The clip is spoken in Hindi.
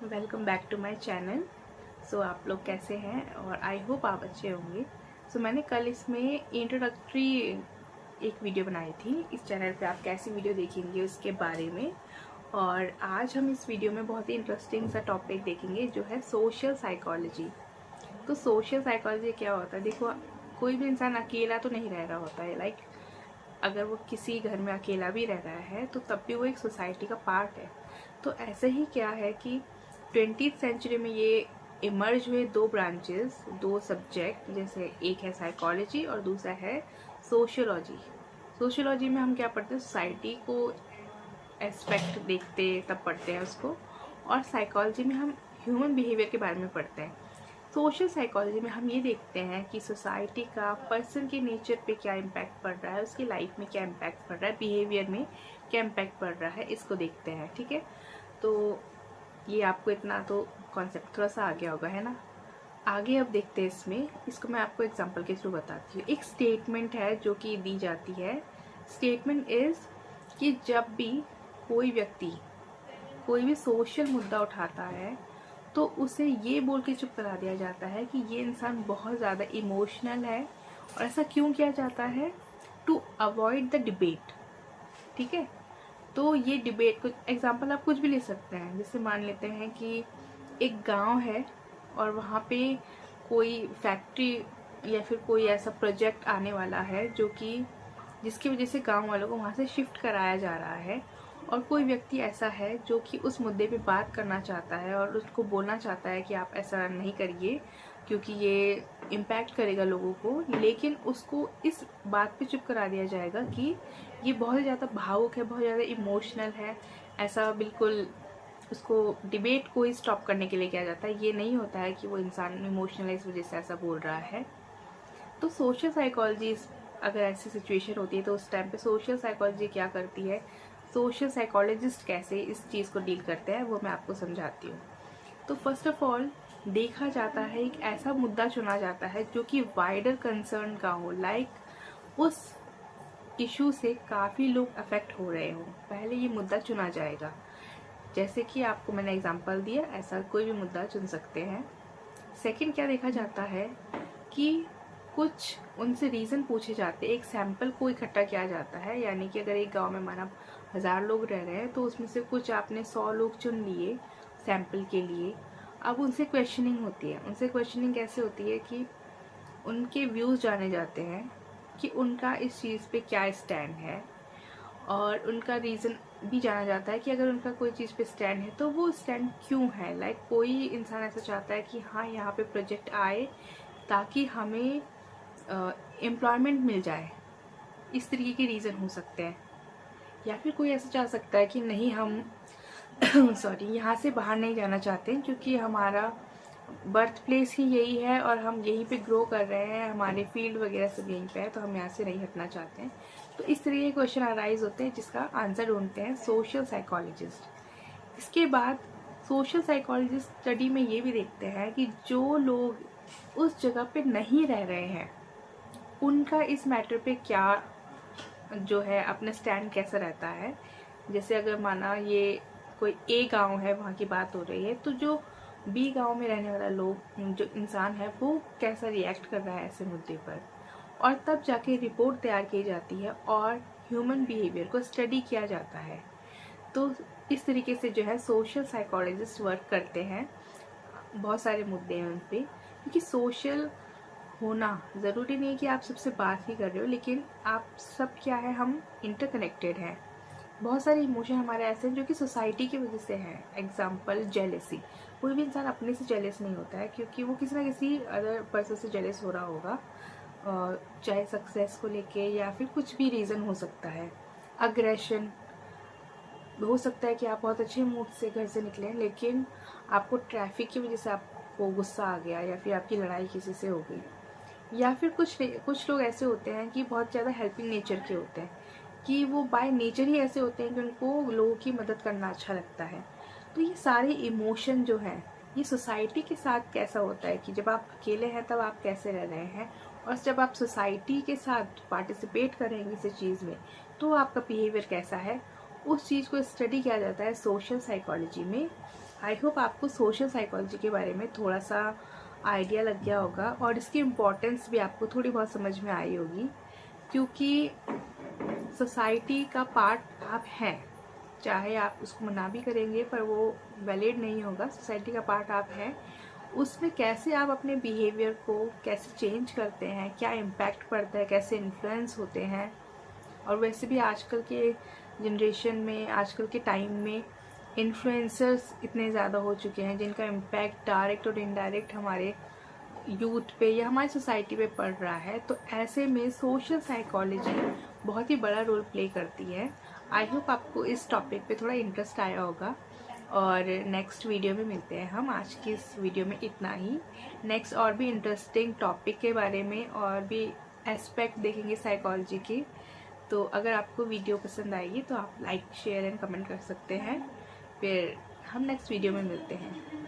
Welcome back to my channel. So आप लोग कैसे हैं और आई होप आप अच्छे होंगे। मैंने कल इसमें इंट्रोडक्टरी एक वीडियो बनाई थी। इस चैनल पे आप कैसी वीडियो देखेंगे उसके बारे में। और आज हम इस वीडियो में बहुत ही इंटरेस्टिंग सा टॉपिक देखेंगे जो है सोशल साइकोलॉजी। तो सोशल साइकोलॉजी क्या होता है? देखो, कोई भी इंसान अकेला तो नहीं रह रहा होता है। लाइक अगर वो किसी घर में अकेला भी रह रहा है तो तब भी वो एक सोसाइटी का पार्ट है। तो ऐसे ही क्या है कि 20th सेंचुरी में ये इमर्ज हुए दो ब्रांचेस, दो सब्जेक्ट, जैसे एक है साइकोलॉजी और दूसरा है सोशियोलॉजी। सोशियोलॉजी में हम क्या पढ़ते हैं? सोसाइटी को एस्पेक्ट देखते तब पढ़ते हैं उसको। और साइकोलॉजी में हम ह्यूमन बिहेवियर के बारे में पढ़ते हैं। सोशल साइकोलॉजी में हम ये देखते हैं कि सोसाइटी का पर्सन के नेचर पे क्या इम्पैक्ट पड़ रहा है, उसकी लाइफ में क्या इम्पैक्ट पड़ रहा है, बिहेवियर में क्या इम्पैक्ट पड़ रहा है, इसको देखते हैं। ठीक है, तो ये आपको इतना तो कॉन्सेप्ट थोड़ा सा आ गया होगा, है ना। आगे अब देखते हैं इसको मैं आपको एग्जांपल के थ्रू बताती हूँ। एक स्टेटमेंट है जो कि दी जाती है। स्टेटमेंट इज कि जब भी कोई व्यक्ति कोई भी सोशल मुद्दा उठाता है तो उसे ये बोल के चुप करा दिया जाता है कि ये इंसान बहुत ज़्यादा इमोशनल है। और ऐसा क्यों किया जाता है? To avoid the debate. ठीक है, तो ये डिबेट, कुछ एग्जांपल आप कुछ भी ले सकते हैं। जैसे मान लेते हैं कि एक गांव है और वहाँ पे कोई फैक्ट्री या फिर कोई ऐसा प्रोजेक्ट आने वाला है जो कि जिसकी वजह से गांव वालों को वहाँ से शिफ्ट कराया जा रहा है। और कोई व्यक्ति ऐसा है जो कि उस मुद्दे पे बात करना चाहता है और उसको बोलना चाहता है कि आप ऐसा नहीं करिए क्योंकि ये इम्पैक्ट करेगा लोगों को, लेकिन उसको इस बात पे चुप करा दिया जाएगा कि ये बहुत ज़्यादा भावुक है, बहुत ज़्यादा इमोशनल है। ऐसा बिल्कुल उसको डिबेट को ही स्टॉप करने के लिए किया जाता है। ये नहीं होता है कि वो इंसान इमोशनल है इस वजह से ऐसा बोल रहा है। तो सोशल साइकोलॉजी, अगर ऐसी सिचुएशन होती है तो उस टाइम पे सोशल साइकोलॉजी क्या करती है, सोशल साइकोलॉजिस्ट कैसे इस चीज़ को डील करते हैं, वो मैं आपको समझाती हूँ। तो फर्स्ट ऑफ ऑल देखा जाता है, एक ऐसा मुद्दा चुना जाता है जो कि वाइडर कंसर्न का हो। लाइक उस इशू से काफ़ी लोग अफेक्ट हो रहे हो, पहले ये मुद्दा चुना जाएगा। जैसे कि आपको मैंने एग्जांपल दिया, ऐसा कोई भी मुद्दा चुन सकते हैं। सेकंड क्या देखा जाता है कि कुछ उनसे रीज़न पूछे जाते हैं, एक सैंपल को इकट्ठा किया जाता है। यानी कि अगर एक गांव में माना 1000 लोग रह रहे हैं तो उसमें से कुछ आपने 100 लोग चुन लिए सैंपल के लिए। अब उनसे क्वेश्चनिंग होती है। उनसे क्वेश्चनिंग कैसे होती है कि उनके व्यूज़ जाने जाते हैं कि उनका इस चीज़ पे क्या स्टैंड है, और उनका रीज़न भी जाना जाता है कि अगर उनका कोई चीज़ पे स्टैंड है तो वो स्टैंड क्यों है। लाइक कोई इंसान ऐसा चाहता है कि हाँ, यहाँ पे प्रोजेक्ट आए ताकि हमें एम्प्लॉयमेंट मिल जाए, इस तरीके के रीज़न हो सकते हैं। या फिर कोई ऐसा चाह सकता है कि नहीं, हम सॉरी, यहाँ से बाहर नहीं जाना चाहते क्योंकि हमारा बर्थ प्लेस ही यही है और हम यहीं पे ग्रो कर रहे हैं, हमारे फील्ड वगैरह सब यहीं पे है, तो हम यहाँ से नहीं हटना चाहते हैं। तो इस तरीके के क्वेश्चन अराइज होते हैं जिसका आंसर ढूंढते हैं सोशल साइकोलॉजिस्ट। इसके बाद सोशल साइकोलॉजिस्ट स्टडी में ये भी देखते हैं कि जो लोग उस जगह पे नहीं रह रहे हैं उनका इस मैटर पे क्या जो है अपना स्टैंड कैसा रहता है। जैसे अगर माना ये कोई ए गांव है, वहाँ की बात हो रही है, तो जो बी गांव में रहने वाला लोग, जो इंसान है, वो कैसा रिएक्ट कर रहा है ऐसे मुद्दे पर। और तब जाके रिपोर्ट तैयार की जाती है और ह्यूमन बिहेवियर को स्टडी किया जाता है। तो इस तरीके से जो है सोशल साइकोलॉजिस्ट वर्क करते हैं। बहुत सारे मुद्दे हैं उन पर, क्योंकि सोशल होना ज़रूरी नहीं है कि आप सबसे बात ही कर रहे हो, लेकिन आप सब क्या है, हम इंटरकनेक्टेड हैं। बहुत सारे इमोशन हमारे ऐसे हैं जो कि सोसाइटी की वजह से हैं। Example, jealousy. कोई भी इंसान अपने से जेलस नहीं होता है क्योंकि वो किसी ना किसी अदर पर्सन से जेलस हो रहा होगा, चाहे सक्सेस को लेके या फिर कुछ भी रीज़न हो सकता है। अग्रेशन, हो सकता है कि आप बहुत अच्छे मूड से घर से निकले लेकिन आपको ट्रैफिक की वजह से आपको गुस्सा आ गया या फिर आपकी लड़ाई किसी से हो गई। या फिर कुछ लोग ऐसे होते हैं कि बहुत ज़्यादा हेल्पिंग नेचर के होते हैं, कि वो बाय नेचर ही ऐसे होते हैं कि उनको लोगों की मदद करना अच्छा लगता है। तो ये सारे इमोशन जो हैं, ये सोसाइटी के साथ कैसा होता है कि जब आप अकेले हैं तब आप कैसे रह रहे हैं, और जब आप सोसाइटी के साथ पार्टिसिपेट करेंगे किसी चीज़ में तो आपका बिहेवियर कैसा है, उस चीज़ को स्टडी किया जाता है सोशल साइकोलॉजी में। आई होप आपको सोशल साइकोलॉजी के बारे में थोड़ा सा आइडिया लग गया होगा और इसकी इम्पोर्टेंस भी आपको थोड़ी बहुत समझ में आई होगी, क्योंकि सोसाइटी का पार्ट आप हैं, चाहे आप उसको मना भी करेंगे पर वो वैलिड नहीं होगा। सोसाइटी का पार्ट आप हैं, उसमें कैसे आप अपने बिहेवियर को कैसे चेंज करते हैं, क्या इम्पैक्ट पड़ता है, कैसे इन्फ्लुएंस होते हैं। और वैसे भी आजकल के जनरेशन में, आजकल के टाइम में इन्फ्लुएंसर्स इतने ज़्यादा हो चुके हैं जिनका इम्पैक्ट डायरेक्ट और इनडायरेक्ट हमारे यूथ पे या हमारी सोसाइटी पे पड़ रहा है। तो ऐसे में सोशल साइकोलॉजी बहुत ही बड़ा रोल प्ले करती है। आई होप आपको इस टॉपिक पे थोड़ा इंटरेस्ट आया होगा और नेक्स्ट वीडियो में मिलते हैं हम। आज की इस वीडियो में इतना ही। नेक्स्ट और भी इंटरेस्टिंग टॉपिक के बारे में और भी एस्पेक्ट देखेंगे साइकोलॉजी के। तो अगर आपको वीडियो पसंद आएगी तो आप लाइक, शेयर एंड कमेंट कर सकते हैं। फिर हम नेक्स्ट वीडियो में मिलते हैं।